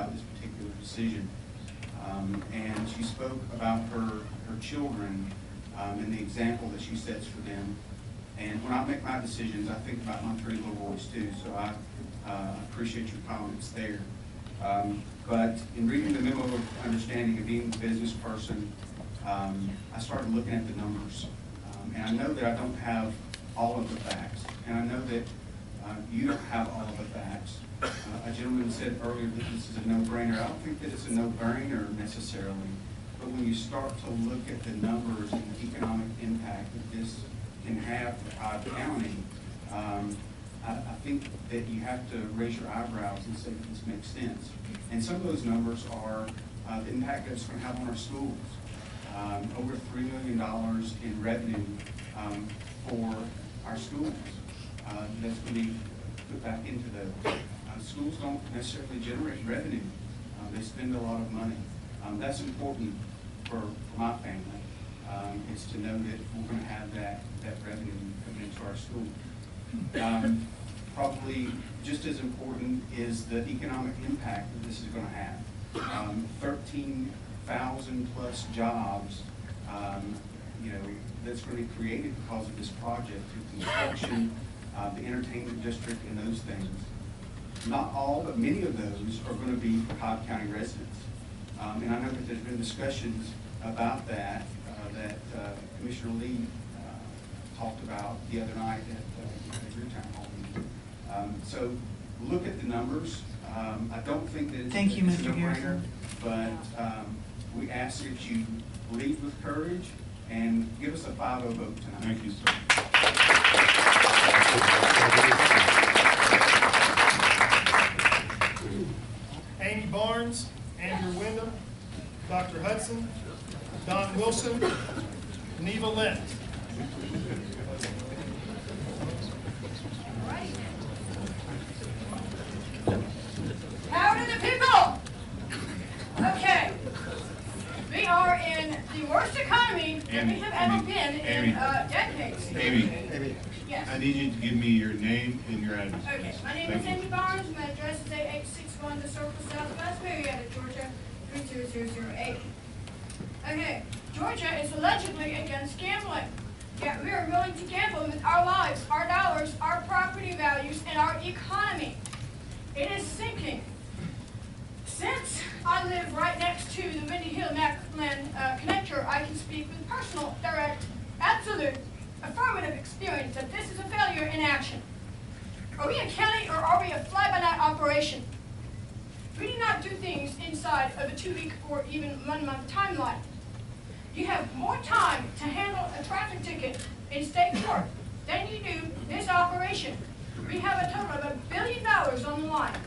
about this particular decision. And she spoke about her children and the example that she sets for them. And when I make my decisions, I think about my 3 little boys too, so I appreciate your comments there. But in reading the memo of understanding of being a business person, I started looking at the numbers. And I know that I don't have all of the facts, and I know that you don't have all of the facts. A gentleman said earlier that this is a no-brainer. I don't think that it's a no-brainer necessarily, but when you start to look at the numbers and the economic impact that this can have for Cobb County, I think that you have to raise your eyebrows and say that this makes sense. And some of those numbers are the impact that it's going to have on our schools. Over $3 million in revenue for our schools that's going to be put back into those. Schools don't necessarily generate revenue. They spend a lot of money. That's important for my family. Is to know that we're going to have that revenue coming into our school. Probably just as important is the economic impact that this is going to have. 13,000 plus jobs, that's going to be created because of this project through construction, the entertainment district, and those things. Not all, but many of those are going to be Cobb County residents. And I know that there's been discussions about that Commissioner Lee talked about the other night at your town hall meeting. So look at the numbers. I don't think that it's a no-brainer, but we ask that you lead with courage and give us a 5-0 vote tonight. Thank you, sir. Amy Barnes, Andrew Wyndham, Dr. Hudson, Don Wilson, Neva Lent. Power to the people! Okay. We are in the worst economy that we have ever been in decades. Amy, yes. I need you to give me your name and your address. Okay, my name is Amy Barnes. My address is 8861 The Circle Southwest, Marietta, Georgia, 32008. Okay, Georgia is allegedly against gambling. Yet we are willing to gamble with our lives, our dollars, our property values, and our economy. It is sinking. Since I live right next to the Windy Hill-Macland connector, I can speak with personal, direct, absolute, affirmative experience that this is a failure in action. Are we a county or are we a fly-by-night operation? We do not do things inside of a 2-week or even 1-month timeline. You have more time to handle a traffic ticket in state court than you do this operation. We have a total of $1 billion on the line.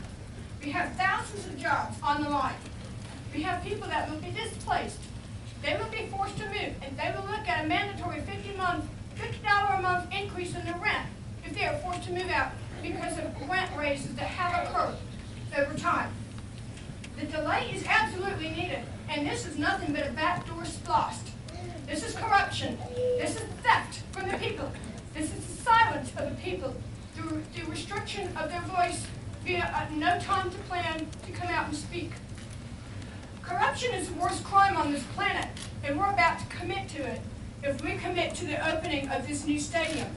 We have thousands of jobs on the line. We have people that will be displaced. They will be forced to move, and they will look at a mandatory $50 a month increase in their rent if they are forced to move out because of rent raises that have occurred over time. The delay is absolutely needed, and this is nothing but a backdoor splost. This is corruption. This is theft from the people. This is the silence of the people through the restriction of their voice via no time to plan to come out and speak. Corruption is the worst crime on this planet, and we're about to commit to it if we commit to the opening of this new stadium.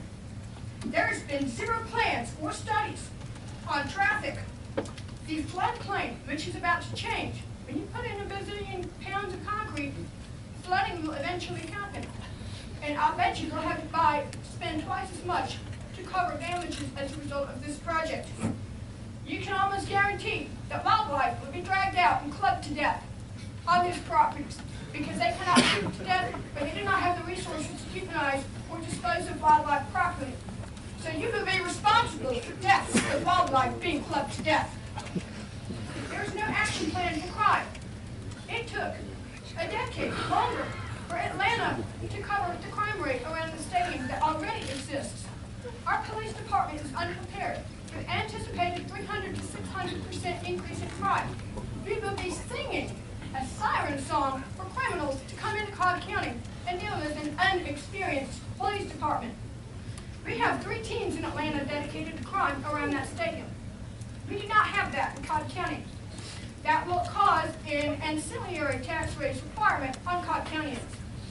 There has been 0 plans or studies on traffic. The floodplain, which is about to change, when you put in a bazillion pounds of concrete, flooding will eventually happen. And I'll bet you they'll have to spend twice as much to cover damages as a result of this project. You can almost guarantee that wildlife will be dragged out and clubbed to death on these properties because they cannot shoot to death, but they do not have the resources to euthanize or dispose of wildlife properly. So you will be responsible for deaths of wildlife being clubbed to death. There is no action plan for crime. It took a decade longer for Atlanta to cover the crime rate around the stadium that already exists. Our police department is unprepared with anticipated 300 to 600% increase in crime. We will be singing a siren song for criminals to come into Cobb County and deal with an unexperienced police department. We have 3 teams in Atlanta dedicated to crime around that stadium. We do not have that in Cobb County. that will cause an ancillary tax raise requirement on Cobb County.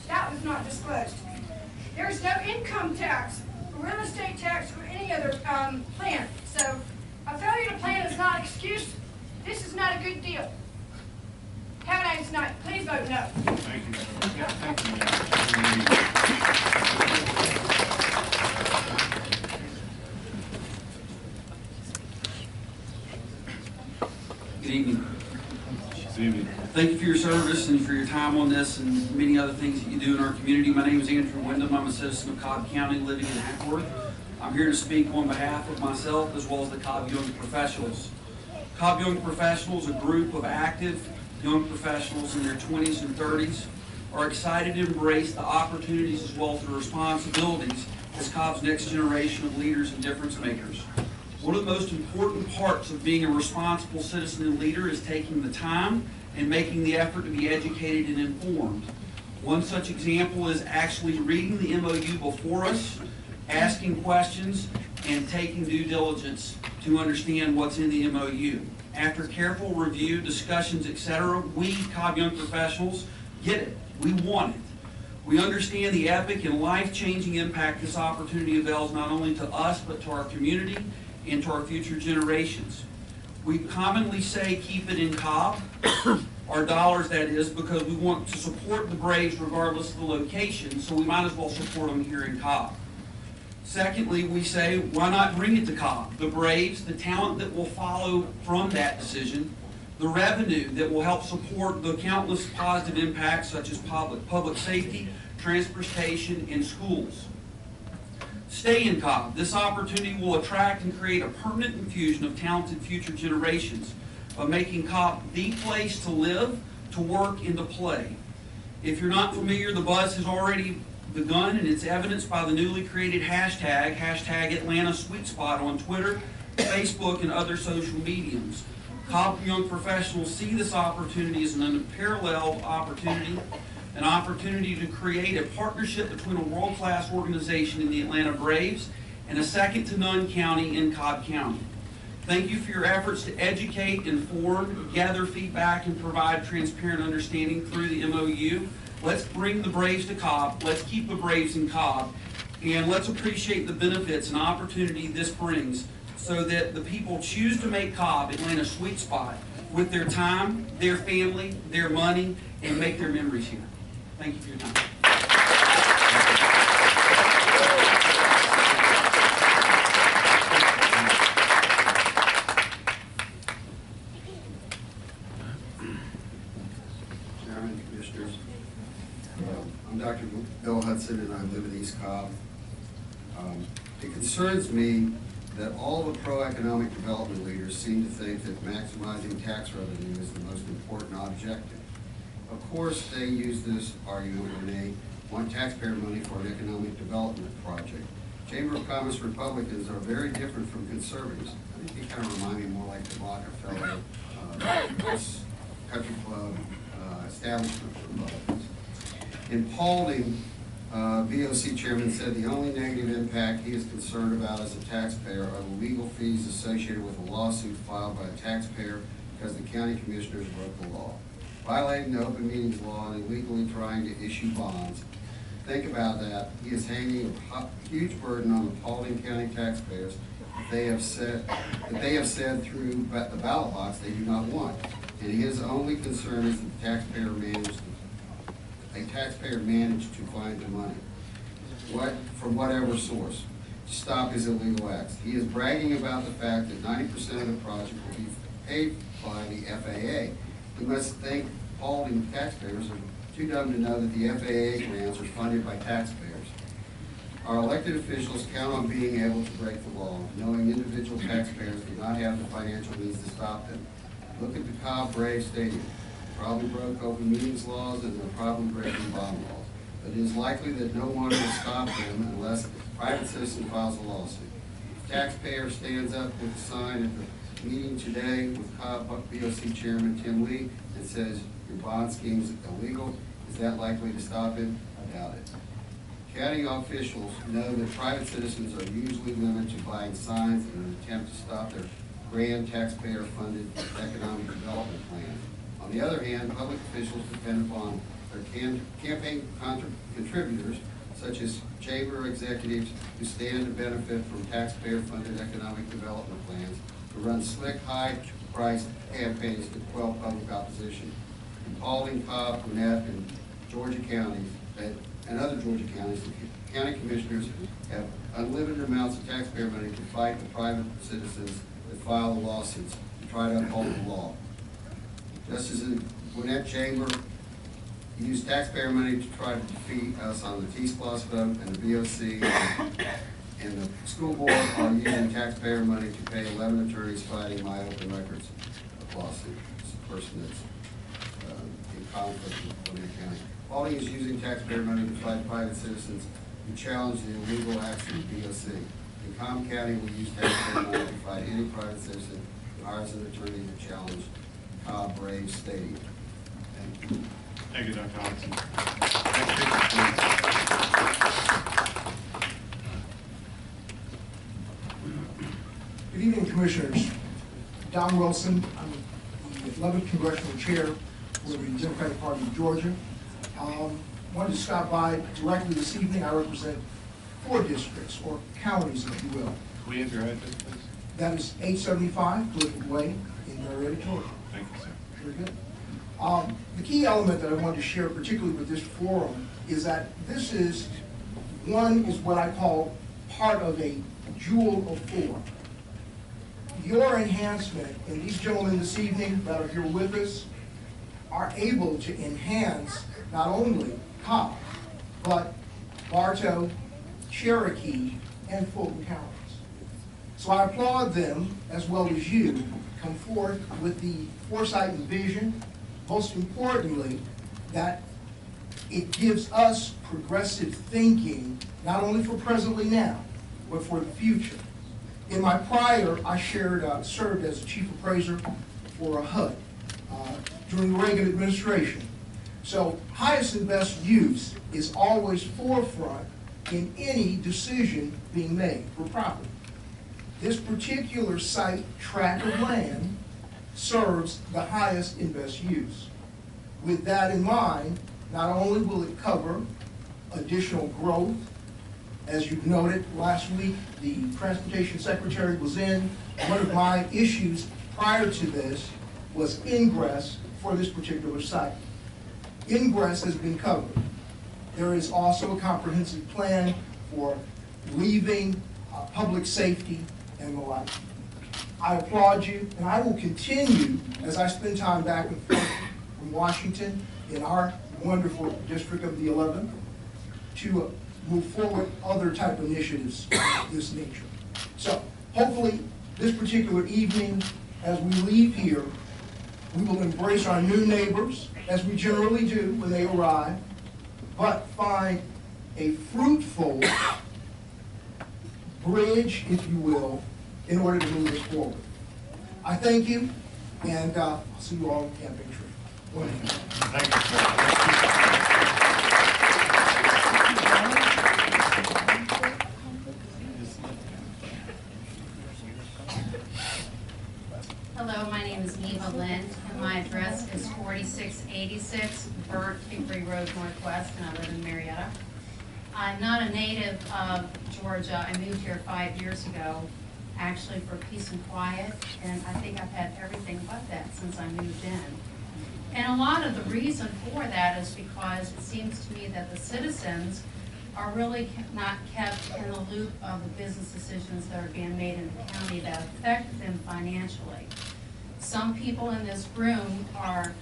That was not disclosed. There is no income tax, real estate tax, or any other plan. So a failure to plan is not an excuse. This is not a good deal. Have a nice night. Please vote no. Thank you. Thank you. Good evening. Good evening. Thank you for your service and for your time on this and many other things that you do in our community. My name is Andrew Wyndham. I'm a citizen of Cobb County living in Hackworth. I'm here to speak on behalf of myself as well as the Cobb Young Professionals. Cobb Young Professionals, a group of active young professionals in their 20s and 30s, are excited to embrace the opportunities as well as the responsibilities as Cobb's next generation of leaders and difference makers. One of the most important parts of being a responsible citizen and leader is taking the time and making the effort to be educated and informed. One such example is actually reading the MOU before us, asking questions, and taking due diligence to understand what's in the MOU. After careful review, discussions, etc., we, Cobb Young Professionals, get it. We want it. We understand the epic and life-changing impact this opportunity avails not only to us, but to our community and to our future generations. We commonly say keep it in Cobb, our dollars that is, because we want to support the Braves regardless of the location, so we might as well support them here in Cobb. Secondly, we say, why not bring it to Cobb? The Braves, the talent that will follow from that decision, the revenue that will help support the countless positive impacts such as public safety, transportation, and schools. Stay in Cobb. This opportunity will attract and create a permanent infusion of talented future generations by making Cobb the place to live, to work, and to play. If you're not familiar, the buzz has already begun, and it's evidenced by the newly created hashtag Atlanta Sweet Spot on Twitter, Facebook, and other social mediums. Cobb Young Professionals see this opportunity as an unparalleled opportunity, an opportunity to create a partnership between a world-class organization in the Atlanta Braves and a second-to-none county in Cobb County. Thank you for your efforts to educate, inform, gather feedback, and provide transparent understanding through the MOU. Let's bring the Braves to Cobb. Let's keep the Braves in Cobb. And let's appreciate the benefits and opportunity this brings so that the people choose to make Cobb Atlanta's sweet spot with their time, their family, their money, and make their memories here. Thank you for your time. Chairman, Commissioners, I'm Dr. Bill Hudson, and I live in East Cobb. It concerns me that all the pro-economic development leaders seem to think that maximizing tax revenue is the most important objective. Of course, they use this argument when they want taxpayer money for an economic development project. Chamber of Commerce Republicans are very different from conservatives. I think they kind of remind me more like the Rockefeller Country Club establishment Republicans. In Paulding, VOC chairman said the only negative impact he is concerned about as a taxpayer are the legal fees associated with a lawsuit filed by a taxpayer because the county commissioners broke the law, violating the open meetings law and illegally trying to issue bonds. Think about that. He is hanging a huge burden on the Paulding County taxpayers that they have said through the ballot box they do not want. And his only concern is that the taxpayer managed to find the money, from whatever source, to stop his illegal acts. He is bragging about the fact that 90% of the project will be paid by the FAA. He must think Paulding taxpayers are too dumb to know that the FAA grants are funded by taxpayers. Our elected officials count on being able to break the law, knowing individual taxpayers do not have the financial means to stop them. Look at the Cobb Braves Stadium. They probably broke open meetings laws, and they're probably breaking bond laws. But it is likely that no one will stop them unless a private citizen files a lawsuit. If a taxpayer stands up with a sign at the meeting today with Cobb BOC Chairman Tim Lee and says your bond scheme is illegal, is that likely to stop him? I doubt it. County officials know that private citizens are usually limited to buying signs in an attempt to stop their grand taxpayer-funded economic development plan. On the other hand, public officials depend upon their campaign contributors, such as chamber executives who stand to benefit from taxpayer-funded economic development plans, to run slick, high-priced campaigns to quell public opposition. In Paulding, Cobb, Gwinnett, and Georgia counties, and other Georgia counties, the county commissioners have unlimited amounts of taxpayer money to fight the private citizens that file the lawsuits to try to uphold the law. Just as the Gwinnett Chamber used taxpayer money to try to defeat us on the T-Splosh vote, and the VOC and the school board are using taxpayer money to pay 11 attorneys fighting my open records lawsuit. It's a person that's in conflict with Gwinnett County. Paulding is using taxpayer money to fight private citizens who challenge the illegal action of VOC. In Cobb County, we use taxpayer money to fight any private citizen who hires an attorney to challenge Cobb Braves Stadium. Thank you. Thank you, Dr. Hodgson. Next speaker, Good evening, Commissioners. Don Wilson, I'm the 11th Congressional Chair for the Democratic Party of Georgia. Wanted to stop by directly this evening. I represent 4 districts, or counties, if you will. Can we have your address, please? That is 875 Clifford Way in Marietta, Georgia. Thank you, sir. Very good. The key element that I wanted to share, particularly with this forum, is that this is what I call part of a jewel of 4. Your enhancement, and these gentlemen this evening that are here with us, are able to enhance not only Cobb, but Bartow, Cherokee, and Fulton counties. So I applaud them, as well as you, come forth with the foresight and vision, most importantly, that it gives us progressive thinking, not only for presently now, but for the future. In my prior, I served as a chief appraiser for a HUD during the Reagan administration. So highest and best use is always forefront in any decision being made for property. This particular site tract of land serves the highest and best use. With that in mind, not only will it cover additional growth, as you've noted, last week the Transportation Secretary was in. One of my issues prior to this was ingress for this particular site. Ingress has been covered. There is also a comprehensive plan for leaving, public safety, and the like. I applaud you, and I will continue, as I spend time back and forth from Washington in our wonderful District of the 11th, to move forward other type of initiatives of this nature. So hopefully this particular evening, as we leave here, we will embrace our new neighbors, as we generally do when they arrive, but find a fruitful bridge, if you will, in order to move us forward. I thank you, and I'll see you all in Camping Tree. Thank you, sir. Hello, my name is Neva Lind, and my address is 4686 Burt Hickory Road Northwest, and I live in Marietta. I'm not a native of Georgia. I moved here 5 years ago, actually for peace and quiet, and I think I've had everything but that since I moved in. And a lot of the reason for that is because it seems to me that the citizens are really not kept in the loop of the business decisions that are being made in the county that affect them financially. Some people in this room are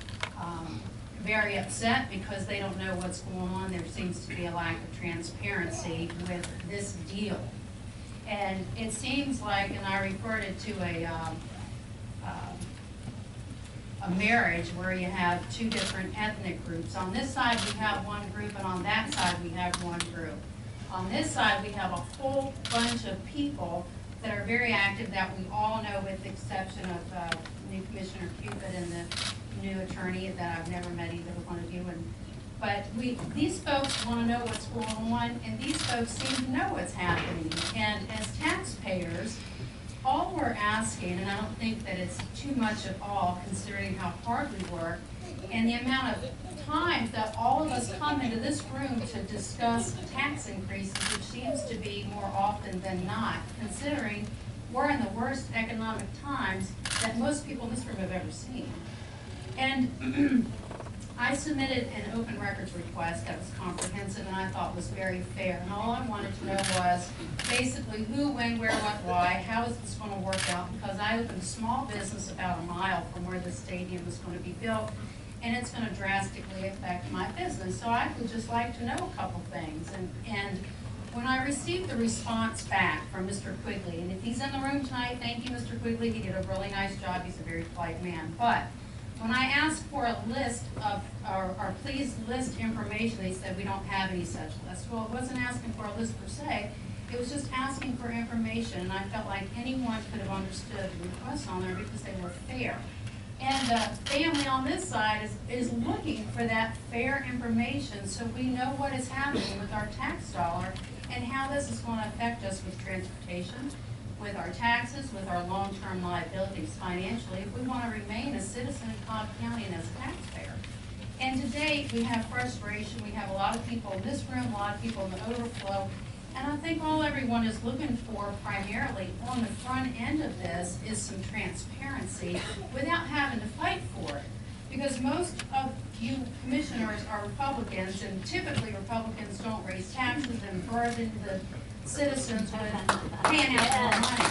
very upset because they don't know what's going on. There seems to be a lack of transparency with this deal. And it seems like, and I referred it to a marriage where you have 2 different ethnic groups. On this side we have one group, and on that side we have one group. On this side we have a whole bunch of people that are very active that we all know, with the exception of new Commissioner Cupid and the new attorney that I've never met either one of you. But these folks want to know what's going on, and these folks seem to know what's happening. And as taxpayers, all we're asking, and I don't think that it's too much at all considering how hard we work and the amount of times that all of us come into this room to discuss tax increases, which seems to be more often than not, considering we're in the worst economic times that most people in this room have ever seen. And I submitted an open records request that was comprehensive and I thought was very fair. And all I wanted to know was basically who, when, where, what, why, how is this going to work out? Because I opened a small business about a mile from where the stadium is going to be built, and it's going to drastically affect my business. So I would just like to know a couple things. And when I received the response back from Mr. Quigley, and if he's in the room tonight, thank you, Mr. Quigley, he did a really nice job. He's a very polite man. But when I asked for a list of, or please list information, they said we don't have any such list. Well, it wasn't asking for a list per se. It was just asking for information, and I felt like anyone could have understood the requests on there because they were fair. And the family on this side is looking for that fair information so we know what is happening with our tax dollar and how this is going to affect us with transportation, with our taxes, with our long-term liabilities financially, if we want to remain a citizen in Cobb County and as a taxpayer. And today, we have frustration. We have a lot of people in this room, a lot of people in the overflow, and I think all everyone is looking for primarily on the front end of this is some transparency without having to fight for it. Because most of you commissioners are Republicans, and typically Republicans don't raise taxes and burden the citizens with paying out more money.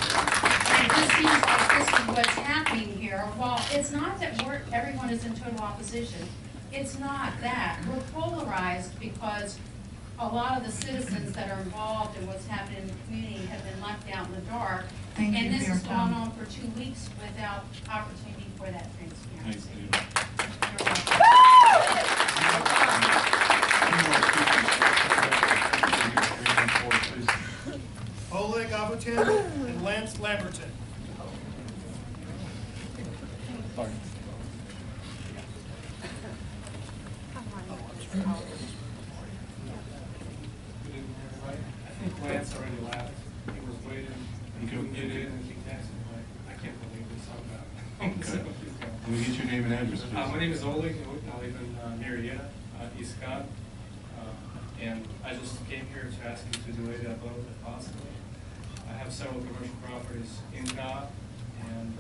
And it just seems like this is what's happening here. While it's not that everyone is in total opposition, it's not that. We're polarized because a lot of the citizens that are involved in what's happening in the community have been left out in the dark. And this has gone on for 2 weeks without opportunity for that Thanks, transparency. David. Oleg Abutin and Lance Lamberton. I think Lance already left. He was waiting. He couldn't get in and he texted me. I can't believe this. I'm about. So he's gone. Can we get your name and address, please? My name is Oleg. I live in Marietta, East Cobb. And I just came here to ask you to delay that vote if possible. I have several commercial properties in Cobb, and I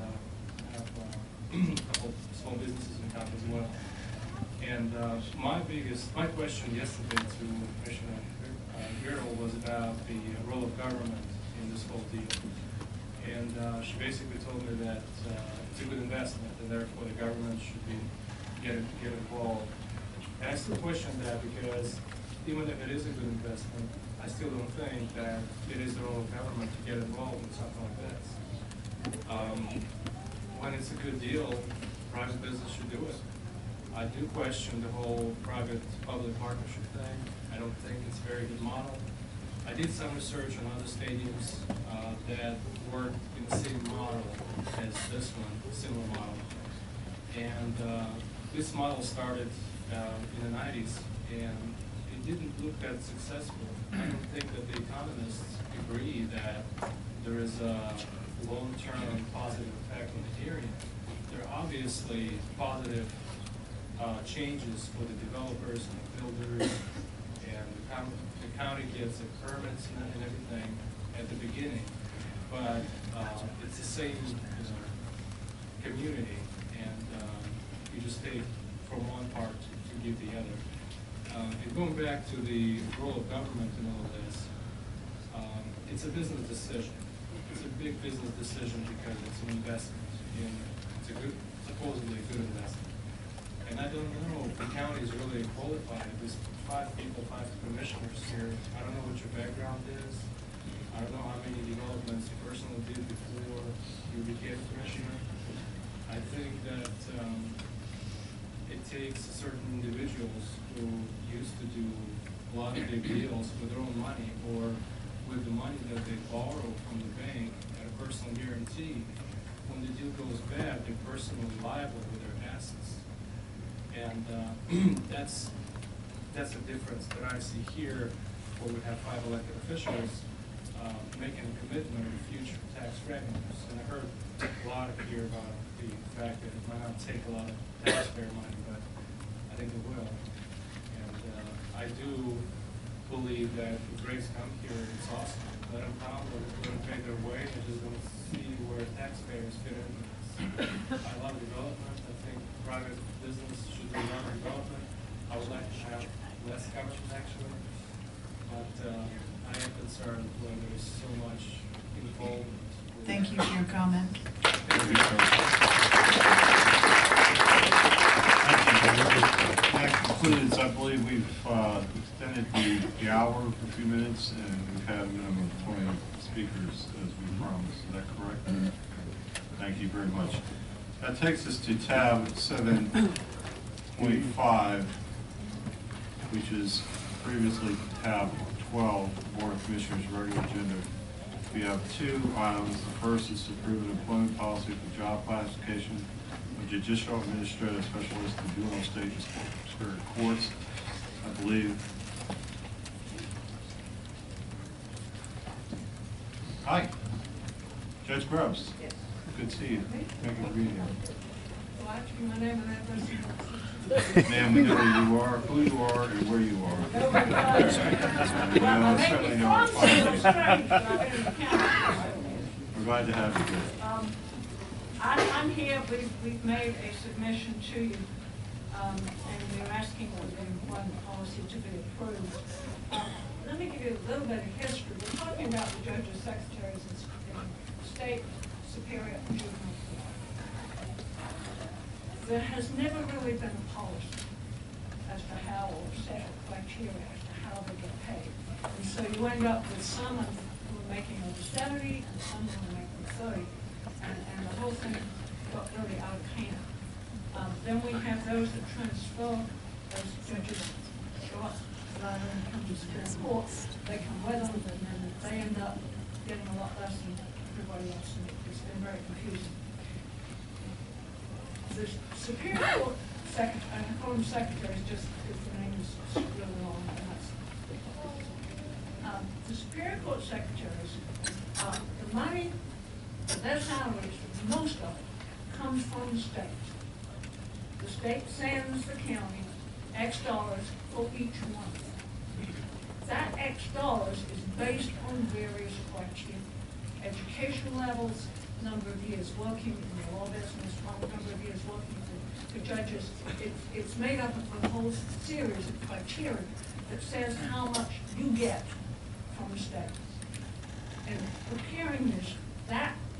have a couple small businesses in Cobb as well. And my question yesterday to Commissioner Gerald was about the role of government in this whole deal. And she basically told me that it's a good investment, and therefore the government should get involved. And I still question that because even if it is a good investment, I still don't think that it is the role of government to get involved in something like this. When it's a good deal, private business should do it. I do question the whole private-public partnership thing. I don't think it's a very good model. I did some research on other stadiums that work in the same model as this one, similar model. And this model started in the 90s, and it didn't look that successful. I don't think that the economists agree that there is a long-term positive effect on the area. There are obviously positive changes for the developers and the builders, and the county gets the permits and everything at the beginning, but it's the same community, and you just take from one part to give the other. And going back to the role of government in all of this, it's a business decision. It's a big business decision because it's an investment. It's a supposedly good investment. And I don't know if the county is really qualified. There's 5 people, 5 commissioners here. I don't know what your background is. I don't know how many developments you personally did before you became commissioner. I think that it takes certain individuals who used to do a lot of big deals with their own money or with the money that they borrow from the bank at a personal guarantee. When the deal goes bad, they're personally liable with their assets. And that's a difference that I see here, where we have 5 elected officials. making a commitment of future tax revenues. And I heard a lot here about the fact that it might not take a lot of taxpayer money, but I think it will. And I do believe that if Grace come here, it's awesome. Let them come, let them pay their way, and just don't see where taxpayers fit in. I love development. I think private business should do more development. I would like to have less government actually, but I am concerned when there's so much involvement. Thank you for your comment. Thank you, sir. That concludes, I believe we've extended the hour for a few minutes, and we've had a minimum of 20 speakers as we promised. Is that correct? Thank you very much. That takes us to tab 7.5, which is previously tab 12, Board of Commissioners regular agenda. We have two items. The first is to approve an employment policy for job classification of judicial administrative specialist in juvenile state and superior courts. I believe. Hi, Judge Grubbs. Yes. Good to see you. Thank you for being here. Well, actually, my name and address. Ma'am, we know who you are, and where you are. Oh, my God. Well, my name is Ron, so it's strange, but I've been in the county. We're glad to have you here. I'm here, we've made a submission to you, and we're asking for the employment policy to be approved. Let me give you a little bit of history. We're talking about the judges, secretaries, and state superior and juvenile court. There has never really been a policy as to how, or set of criteria as to how they get paid. And so you end up with some who are making over 70 and some who are making 30. And the whole thing got really out of hand. Then we have those that transfer, those judges short, rather than come to Superior Court, they come with them, and then they end up getting a lot less than everybody else, and it's been very confusing. The Superior Court secretary, I call them secretaries just because the name is really long, and that's the Superior Court secretaries, the money, their salaries, most of it, comes from the state. The state sends the county X dollars for each month. That X dollars is based on various criteria. Education levels, number of years working in the law business, number of years working for judges. It's made up of a whole series of criteria that says how much you get from the state. And preparing this,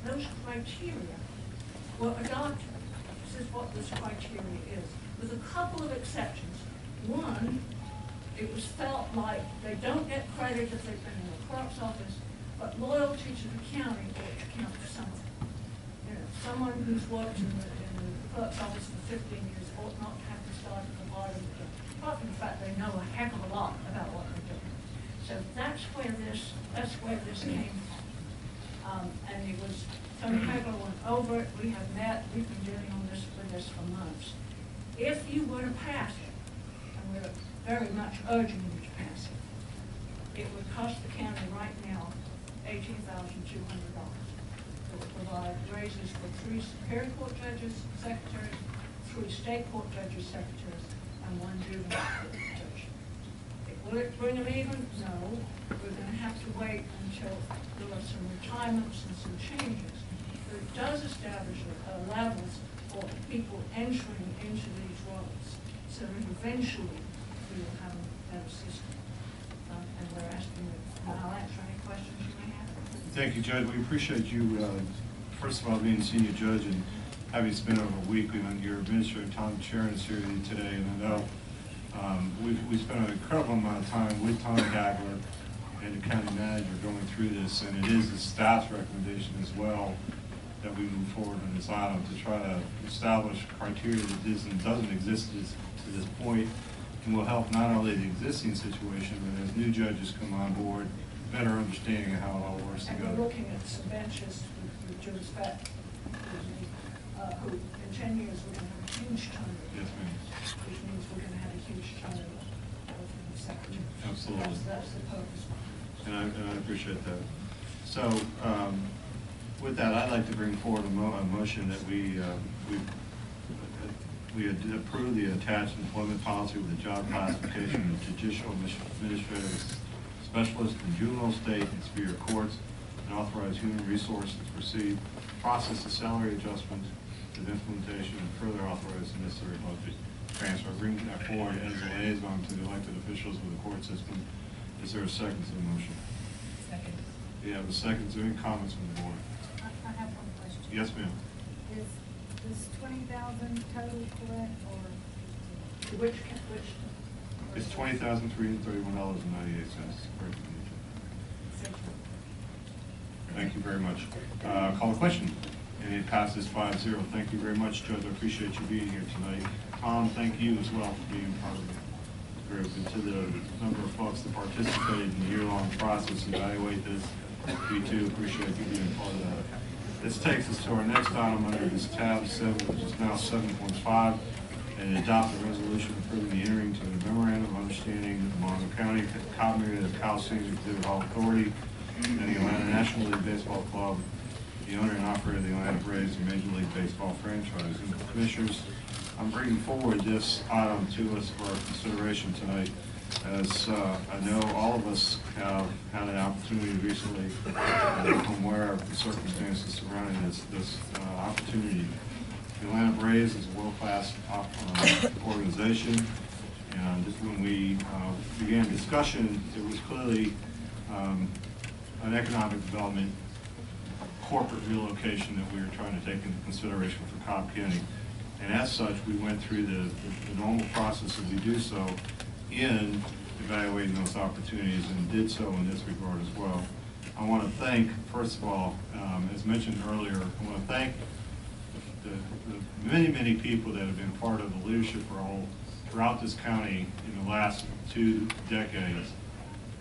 those criteria were adopted. This is what this criteria is, with a couple of exceptions. One, it was felt like they don't get credit if they've been in the clerk's office, but loyalty to the county ought to count for something. You know, someone who's worked in the clerk's office for 15 years ought not to have to start at the bottom again. Apart from the fact they know a heck of a lot about what they're doing. So that's where this came from. And it was, Tony Hagel went over it, we have met, we've been dealing with this for months. If you were to pass it, and we're very much urging you to pass it, it would cost the county right now $18,200. It would provide raises for 3 Superior Court judges, secretaries, 3 state court judges, secretaries, and 1 juvenile court judge. Will it bring them even? No. We're going to have to wait until there are some retirements and some changes. But it does establish levels for people entering into these roles, so that eventually we will have a better system. And we're asking that I'll answer any questions you may have. Thank you, Judge. We appreciate you, first of all, being senior judge and having spent over a week with your administrator, Tom Sharon, is here with you today. And I know we spent an incredible amount of time with Tom Hagler and the county manager going through this, and it is the staff's recommendation as well that we move forward on this item to try to establish criteria that doesn't exist to this point, and will help not only the existing situation, but as new judges come on board, better understanding of how it all works And together. we're looking at some benches with Judge Fett, who in 10 years we're going to have a huge turnover. Yes, ma'am. Which means we're going to have a huge turnover of the secretary. Absolutely. That's the purpose. And I appreciate that. So, with that, I'd like to bring forward a motion that we approve the attached employment policy with the job classification of judicial administrative specialist in juvenile state and superior courts, and authorize human resources to proceed, process the salary adjustments, the implementation, and further authorize the necessary budget transfer. Bring that forward as a liaison to the elected officials with the court system. Is there a second to the motion? Second. Do you have a second? Is there any comments from the board? I have one question. Yes, ma'am. Is this 20,000 total correct, or? Which? It's $20,331.98. Thank you very much. Call the question. And it passes 5-0. Thank you very much, Judge. I appreciate you being here tonight. Tom, thank you as well for being part of the group, and to the number of folks that participated in the year-long process to evaluate this. We too appreciate you being part of that. This takes us to our next item under this tab 7, which is now 7.5, and adopt a resolution approving the entering to a memorandum of understanding among the county, Cobb area, the Coliseum Exhibit Hall Authority, and the Atlanta National League Baseball Club, the owner and operator of the Atlanta Braves and Major League Baseball franchise. And Commissioners, I'm bringing forward this item to us for consideration tonight, as I know all of us have had an opportunity recently to become aware of the circumstances surrounding this opportunity. The Atlanta Braves is a world-class organization, and just when we began discussion, it was clearly an economic development corporate relocation that we were trying to take into consideration for Cobb County. And as such, we went through the normal process that we do so in evaluating those opportunities, and did so in this regard as well. I want to thank, first of all, as mentioned earlier, I want to thank the many people that have been part of the leadership role throughout this county in the last 2 decades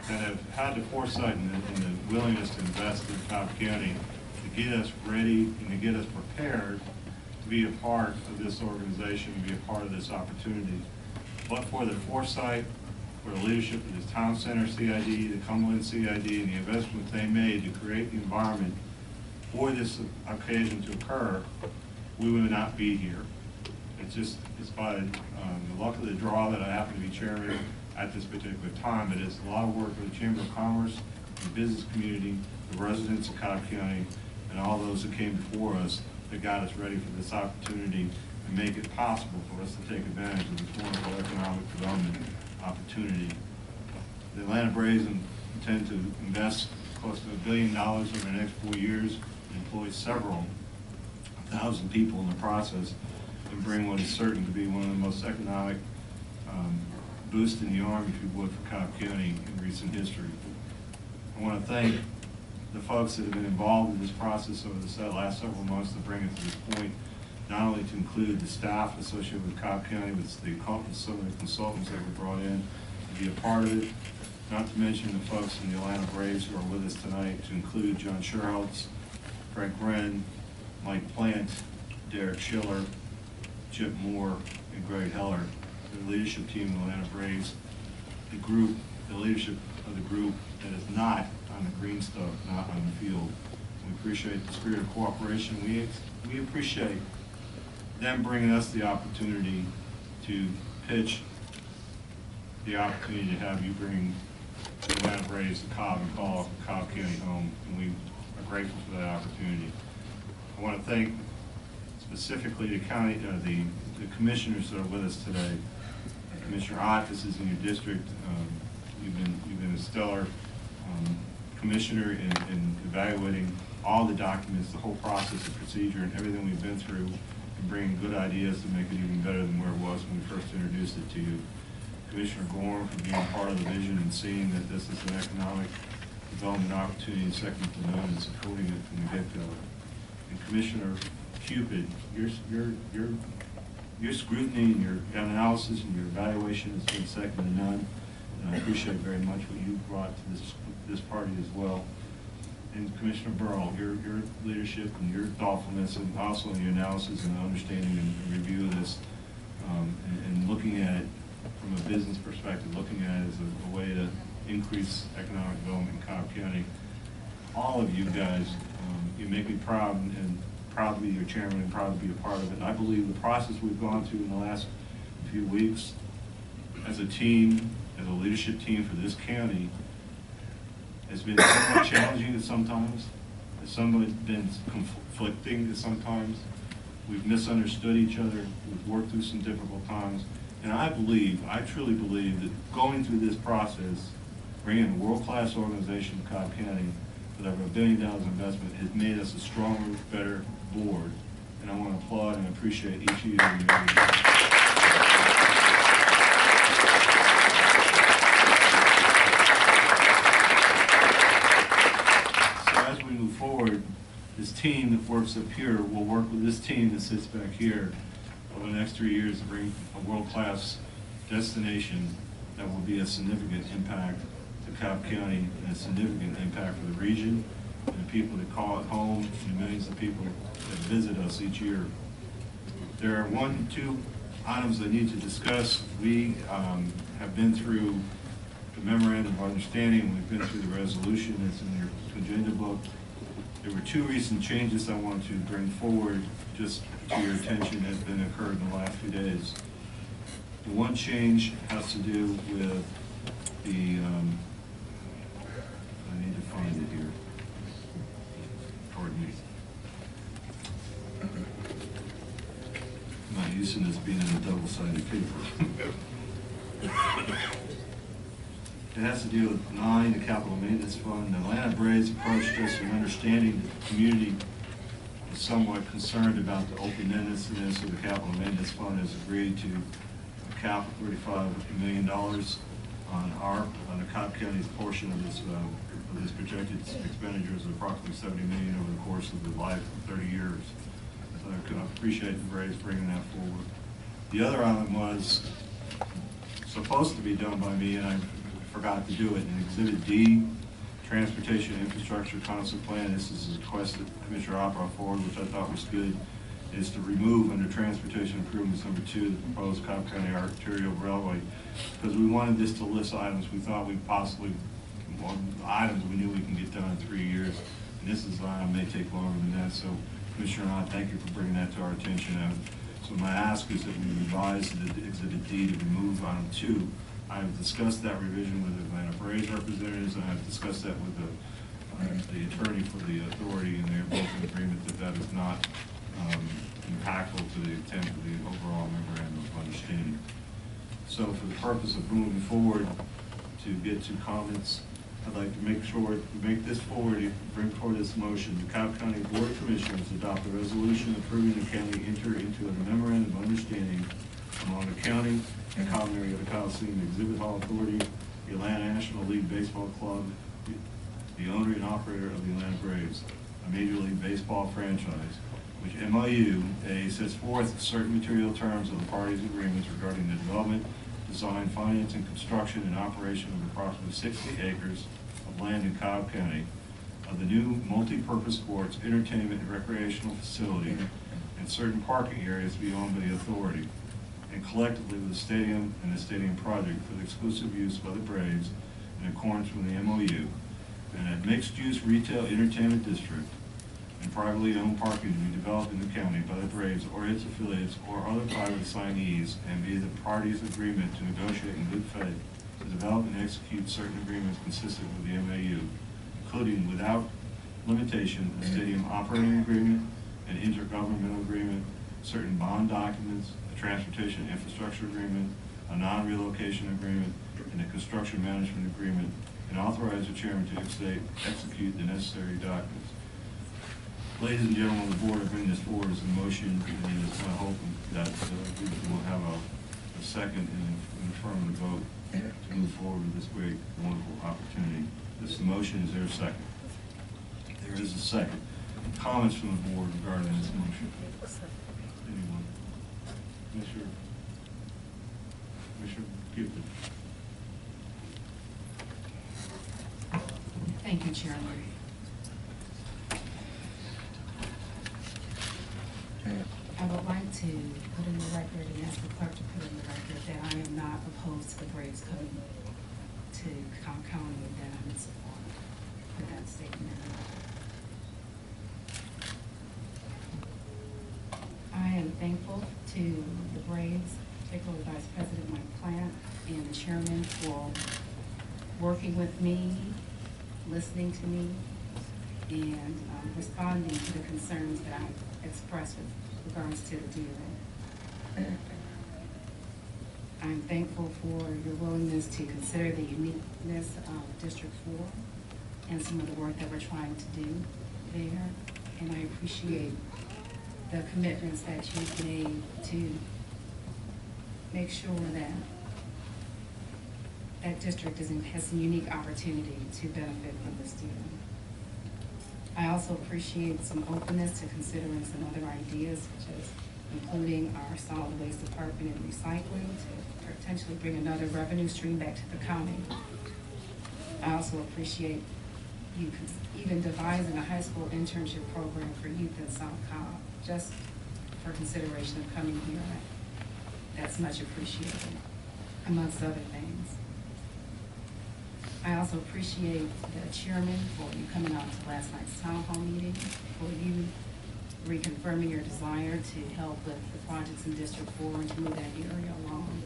that have had the foresight and the willingness to invest in Cobb County to get us ready and to get us prepared to be a part of this organization, to be a part of this opportunity. But for the foresight, for the leadership of the Town Center CID, the Cumberland CID, and the investment they made to create the environment for this occasion to occur, we would not be here. It's by the luck of the draw that I happen to be chairman at this particular time, but it's a lot of work for the Chamber of Commerce, the business community, the residents of Cobb County, and all those who came before us that got us ready for this opportunity and make it possible for us to take advantage of this wonderful economic development opportunity. The Atlanta Braves intend to invest close to $1 billion over the next 4 years and employ several thousand people in the process, and bring what is certain to be one of the most economic boosts in the arm, if you would, for Cobb County in recent history. I want to thank the folks that have been involved in this process over the last several months to bring it to this point, not only to include the staff associated with Cobb County, but some of the consultants that were brought in to be a part of it, not to mention the folks in the Atlanta Braves who are with us tonight, to include John Sherholtz, Frank Wren, Mike Plant, Derek Schiller, Chip Moore, and Greg Heller, the leadership team of the Atlanta Braves, the leadership of the group that is not on the green stuff, not on the field. We appreciate the spirit of cooperation. We appreciate them bringing us the opportunity to pitch the opportunity to have you bring the Atlanta Braves to Cobb and call Cobb County home, and we are grateful for that opportunity. I want to thank specifically the county, the commissioners that are with us today. Commissioner Ott, this is in your district. You've been a stellar commissioner in evaluating all the documents, the whole process and procedure, and everything we've been through, and bringing good ideas to make it even better than where it was when we first introduced it to you. Commissioner Gorham for being part of the vision and seeing that this is an economic development opportunity second to none, and supporting it from the get-go. And Commissioner Cupid, your scrutiny and your analysis and your evaluation has been second to none, and I appreciate very much what you brought to this party as well. And Commissioner Burrell, your leadership and your thoughtfulness, and also in your analysis and understanding and review of this, and looking at it from a business perspective, looking at it as a way to increase economic development in Cobb County. all of you guys. You make me proud, and proud to be your chairman and proud to be a part of it. And I believe the process we've gone through in the last few weeks as a team, as a leadership team for this county, has been somewhat challenging at sometimes. It's somewhat been conflicting at sometimes. We've misunderstood each other. We've worked through some difficult times. And I truly believe that going through this process, bringing a world-class organization to Cobb County with over $1 billion investment has made us a stronger, better board. And I want to applaud and appreciate each of you. As we move forward, this team that works up here will work with this team that sits back here over the next 3 years to bring a world-class destination that will be a significant impact to Cobb County and a significant impact for the region and the people that call it home and the millions of people that visit us each year. There are 2 items I need to discuss. We have been through the memorandum of understanding. We've been through the resolution that's in your agenda book. There were 2 recent changes I want to bring forward just to your attention that have been occurred in the last few days. The one change has to do with the, I need to find it here. Pardon me. I'm not used to this being in a double-sided paper. It has to do with 9, the capital maintenance fund. The Atlanta Braves approached us in understanding that the community is somewhat concerned about the open-endedness of the capital maintenance fund has agreed to a cap of $35 million on the Cobb County's portion of this projected expenditures of approximately $70 million over the course of the life of 30 years. So I appreciate the Braves bringing that forward. The other item was supposed to be done by me, and I forgot to do it. In Exhibit D, Transportation Infrastructure Concept Plan, this is a request that Commissioner Opera forward, which I thought was good, is to remove under Transportation Improvements number 2, the proposed Cobb County Arterial Railway, because we wanted this to list items we thought we possibly, items we knew we can get done in 3 years, and this is item may take longer than that. So Commissioner Ott, thank you for bringing that to our attention. So my ask is that we revise the Exhibit D to remove item 2. I have discussed that revision with the Atlanta Braves representatives, and I've discussed that with the attorney for the authority, and they're both in agreement that that is not impactful to the intent of the overall memorandum of understanding. So for the purpose of moving forward to get to comments, I'd like to make this forward, bring forward this motion. The Cobb County Board of Commissioners adopt a resolution approving the county enter into a memorandum of understanding among the county and Cobb Marietta Coliseum Exhibit Hall Authority, the Atlanta National League Baseball Club, the owner and operator of the Atlanta Braves, a Major League Baseball franchise, which MOU sets forth certain material terms of the parties' agreements regarding the development, design, financing, construction, and operation of approximately 60 acres of land in Cobb County of the new multi-purpose sports, entertainment, and recreational facility and certain parking areas to be owned by the authority, and collectively with the stadium and the stadium project for the exclusive use by the Braves in accordance with the MOU, and a mixed-use retail entertainment district and privately owned parking to be developed in the county by the Braves or its affiliates or other private assignees, and be the parties' agreement to negotiate in good faith to develop and execute certain agreements consistent with the MOU, including without limitation a stadium operating agreement, an intergovernmental agreement, certain bond documents, a transportation infrastructure agreement, a non-relocation agreement, and a construction management agreement, and authorize the chairman to execute the necessary documents. Ladies and gentlemen of the board, I bring this forward as a motion, and it's my hope that we will have a second and affirmative vote to move forward with this great, wonderful opportunity. This is the motion. Is there a second? There is a second. Comments from the board regarding this motion? Anyone? Commissioner Cupid. Thank you, Chairman. I would like to put in the record and ask the clerk to put in the record that I am not opposed to the Braves coming to Cobb County, and that I'm in support. Put that statement. I am thankful to the Braves, particularly Vice President Mike Plant and the Chairman for working with me, listening to me, and responding to the concerns that I expressed with regards to the deal. I'm thankful for your willingness to consider the uniqueness of District 4 and some of the work that we're trying to do there. And I appreciate the commitments that you've made to make sure that that district has a unique opportunity to benefit from this deal. I also appreciate some openness to considering some other ideas, such as including our solid waste department and recycling to potentially bring another revenue stream back to the county. I also appreciate you even devising a high school internship program for youth in South Cobb, just for consideration of coming here. That's much appreciated, amongst other things. I also appreciate the chairman for you coming out to last night's town hall meeting, for you reconfirming your desire to help with the projects in District 4 and to move that area along,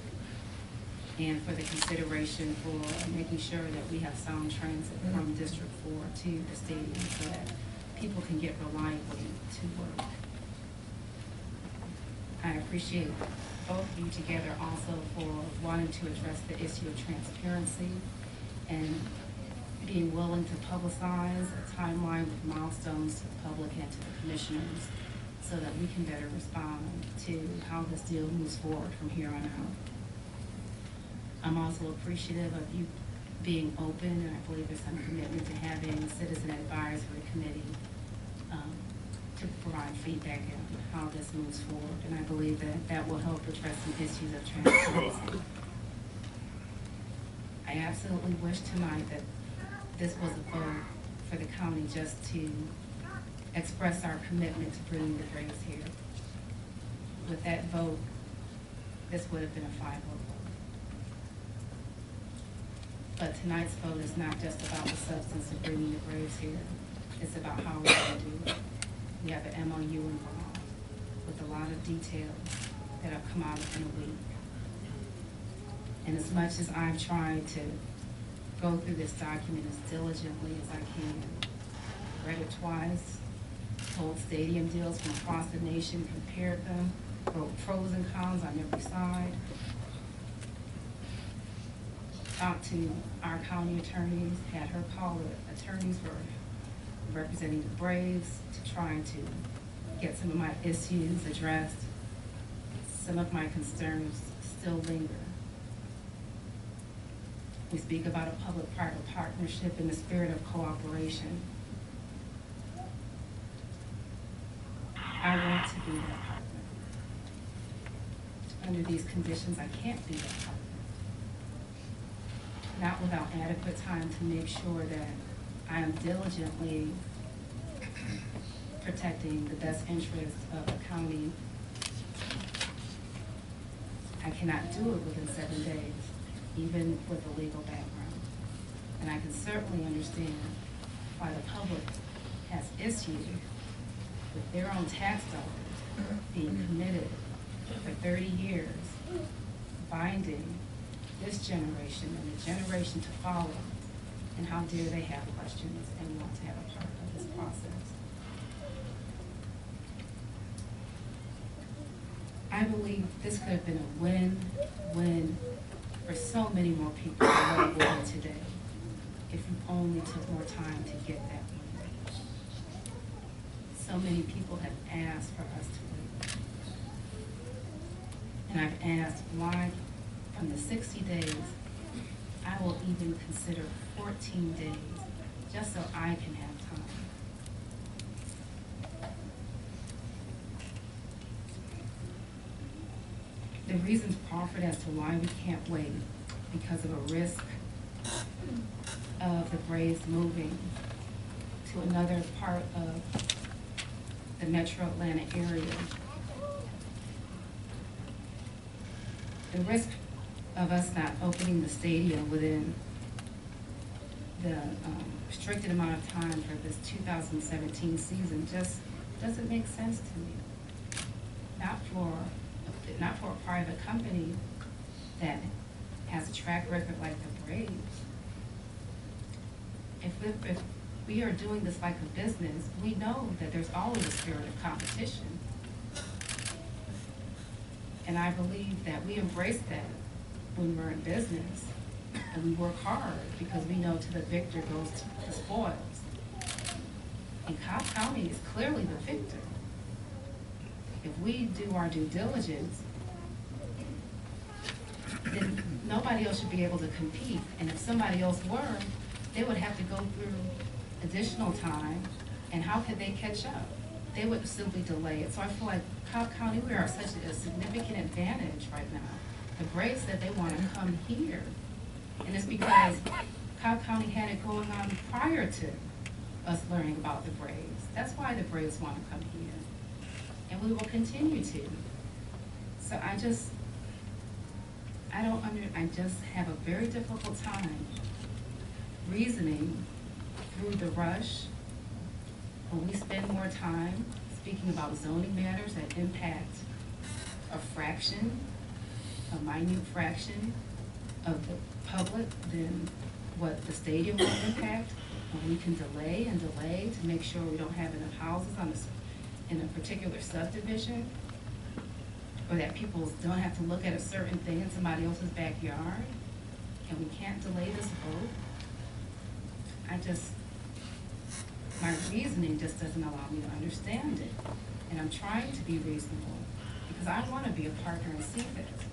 and for the consideration for making sure that we have sound transit from District 4 to the stadium so that people can get reliably to work. I appreciate both of you together also for wanting to address the issue of transparency and being willing to publicize a timeline with milestones to the public and to the commissioners so that we can better respond to how this deal moves forward from here on out. I'm also appreciative of you being open, and I believe there's some commitment to having a citizen advisory committee to provide feedback on how this moves forward, and I believe that that will help address some issues of transparency. I absolutely wish tonight that this was a vote for the county just to express our commitment to bringing the Braves here. With that vote, this would have been a 5-0 vote. But tonight's vote is not just about the substance of bringing the Braves here. It's about how we're going to do it. We have an MOU involved with a lot of details that have come out in a week. And as much as I've tried to go through this document as diligently as I can, read it twice, told stadium deals from across the nation, compared them, wrote pros and cons on every side, talked to our county attorneys, had her call the attorneys for representing the Braves to try to get some of my issues addressed. Some of my concerns still linger. We speak about a public-private partnership in the spirit of cooperation. I want to be that partner. Under these conditions, I can't be that partner. Not without adequate time to make sure that I am diligently protecting the best interests of the county. I cannot do it within 7 days, even with a legal background. And I can certainly understand why the public has issues with their own tax dollars being committed for 30 years, binding this generation and the generation to follow, and how dare they have questions and want to have a part of this process. I believe this could have been a win-win for so many more people than what it will be today if you only took more time to get that win. So many people have asked for us to wait. And I've asked why from the 60 days, I will even consider 14 days just so I can have time. The reasons offered as to why we can't wait because of a risk of the Braves moving to another part of the metro Atlanta area. The risk of us not opening the stadium within the restricted amount of time for this 2017 season just doesn't make sense to me. Not for a private company that has a track record like the Braves. If we are doing this like a business, we know that there's always a spirit of competition. And I believe that we embrace that when we're in business, and we work hard because we know to the victor goes the spoils. And Cobb County is clearly the victor. If we do our due diligence, then nobody else should be able to compete. And if somebody else were, they would have to go through additional time, and how could they catch up? They would simply delay it. So I feel like Cobb County, we are at such a significant advantage right now. The Braves said they want to come here, and it's because Cobb County had it going on prior to us learning about the Braves. That's why the Braves want to come here, and we will continue to. So I just have a very difficult time reasoning through the rush when we spend more time speaking about zoning matters that impact a minute fraction of the public than what the stadium will impact. And we can delay and delay to make sure we don't have enough houses in a particular subdivision, or that people don't have to look at a certain thing in somebody else's backyard, and we can't delay this vote. My reasoning just doesn't allow me to understand it. And I'm trying to be reasonable because I want to be a partner in CFIT.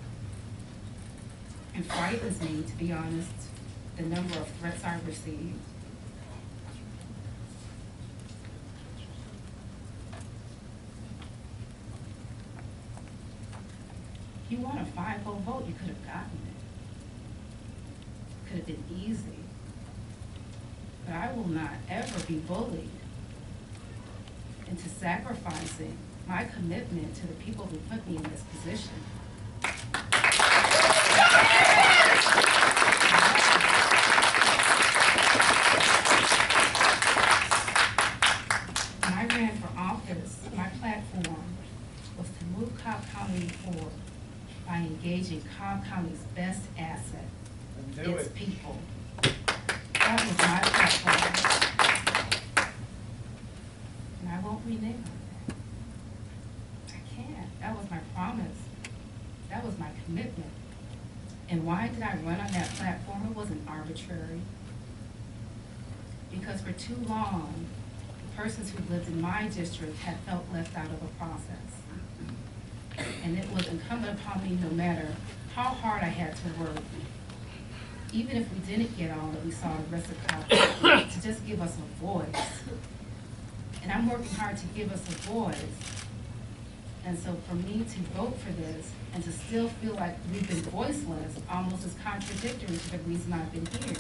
It frightens me, to be honest, the number of threats I've received. If you want a 5-0 vote, you could have gotten it. Could have been easy. But I will not ever be bullied into sacrificing my commitment to the people who put me in this position. When I ran for office, my platform was to move Cobb County forward by engaging Cobb County's best asset, its people. That was my platform. And I won't renege on that. I can't. That was my promise. That was my commitment. And why did I run on that platform? It wasn't arbitrary. Because for too long, the persons who lived in my district had felt left out of the process. And it was incumbent upon me, no matter how hard I had to work, even if we didn't get all that we saw the rest of Cobb, to just give us a voice. And I'm working hard to give us a voice. And so for me to vote for this and to still feel like we've been voiceless almost is contradictory to the reason I've been here.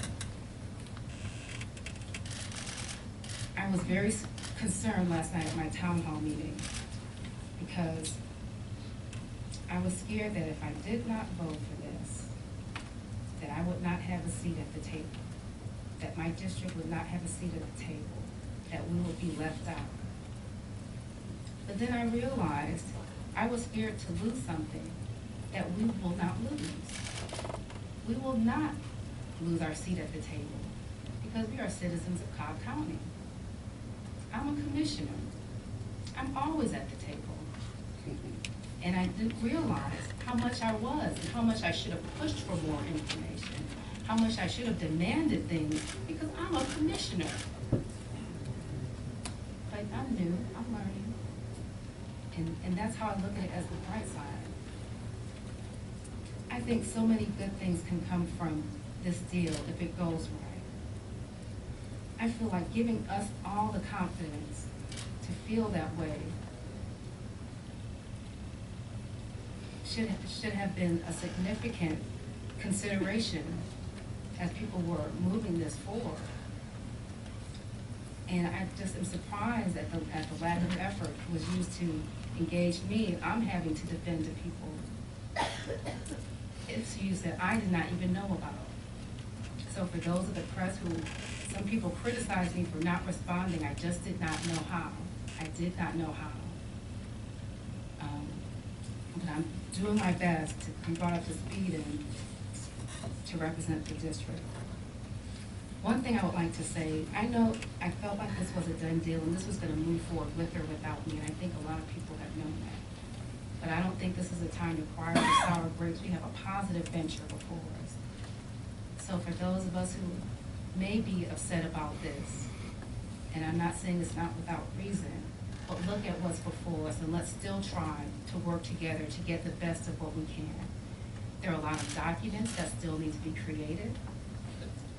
I was very concerned last night at my town hall meeting because I was scared that if I did not vote for this, that I would not have a seat at the table, that my district would not have a seat at the table, that we would be left out. But then I realized I was scared to lose something that we will not lose. We will not lose our seat at the table because we are citizens of Cobb County. I'm a commissioner. I'm always at the table. And I didn't realize how much I was and how much I should have pushed for more information, how much I should have demanded things because I'm a commissioner. But I'm new, I'm learning. And that's how I look at it as the bright side. I think so many good things can come from this deal if it goes right. I feel like giving us all the confidence to feel that way should have been a significant consideration as people were moving this forward. And I just am surprised at the lack of effort was used to engage me. I'm having to defend the people. It's used that I did not even know about. So for those of the press who Some people criticize me for not responding. I just did not know how. I did not know how. But I'm doing my best to be brought up to speed and to represent the district. One thing I would like to say, I felt like this was a done deal and this was gonna move forward with or without me, and I think a lot of people have known that. But I don't think this is a time to cry over sour grapes. We have a positive venture before us. So for those of us who may be upset about this, and I'm not saying it's not without reason, but look at what's before us and let's still try to work together to get the best of what we can. There are a lot of documents that still need to be created.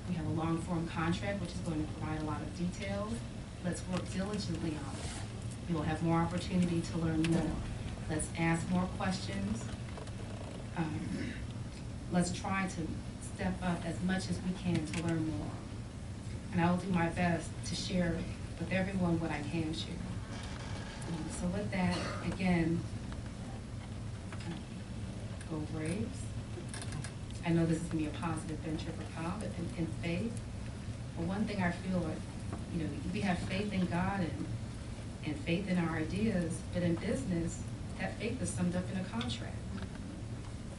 We have a long-form contract which is going to provide a lot of details. Let's work diligently on that. We will have more opportunity to learn more. Let's ask more questions. Let's try to step up as much as we can to learn more. And I will do my best to share with everyone what I can share. So with that, again, go Braves. I know this is going to be a positive venture for Cobb and faith. But one thing I feel like, we have faith in God and faith in our ideas, but in business, that faith is summed up in a contract.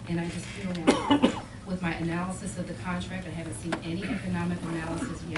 And I just feel like with my analysis of the contract, I haven't seen any economic analysis yet.